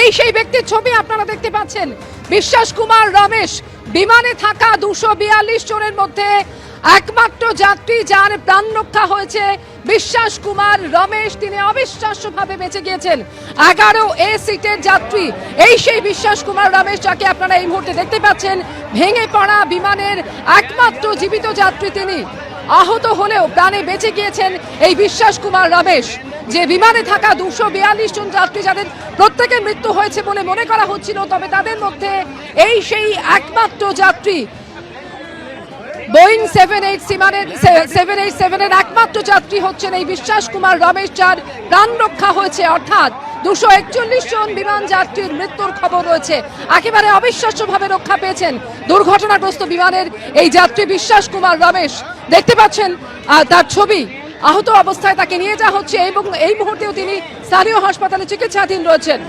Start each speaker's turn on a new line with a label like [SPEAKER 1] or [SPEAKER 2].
[SPEAKER 1] এই সেই ব্যক্তির ছবি আপনারা দেখতে পাচ্ছেন। বিশ্বাস কুমার রমেশ বিমানে থাকা 242 জনের মধ্যে একমাত্র যাত্রী যার প্রাণ রক্ষা হয়েছে বিশ্বাস কুমার রমেশ। তিনি অবিশ্বাস্যভাবে বেঁচে গিয়েছেন। 11A সিটের যাত্রী এই সেই বিশ্বাস কুমার রমেশ, যাকে আপনারা এই মুহূর্তে দেখতে পাচ্ছেন। ভেঙে পড়া বিমানের একমাত্র জীবিত যাত্রী তিনি। আহত হলেও প্রাণে বেঁচে গিয়েছেন এই বিশ্বাস কুমার রমেশ। যে বিমানে থাকা 242 জন যাত্রী, যাদের প্রত্যেকের মৃত্যু হয়েছে বলে মনে করা হচ্ছিল, তবে তাদের মধ্যে এই সেই একমাত্র যাত্রী বোয়িং 787 এর একমাত্র যাত্রী হচ্ছেন এই বিশ্বাস কুমার রমেশ, যার প্রাণ রক্ষা হয়েছে। অর্থাৎ 241 জন বিমান যাত্রীর মৃত্যুর খবর রয়েছে। একেবারে অবিশ্বাস্যভাবে রক্ষা পেয়েছেন দুর্ঘটনাগ্রস্ত বিমানের এই যাত্রী বিশ্বাস কুমার রমেশ। দেখতে পাচ্ছেন তার ছবি। আহত অবস্থায় তাকে নিয়ে যাওয়া হচ্ছে এবং এই মুহূর্তেও তিনি স্থানীয় হাসপাতালে চিকিৎসাধীন রয়েছেন।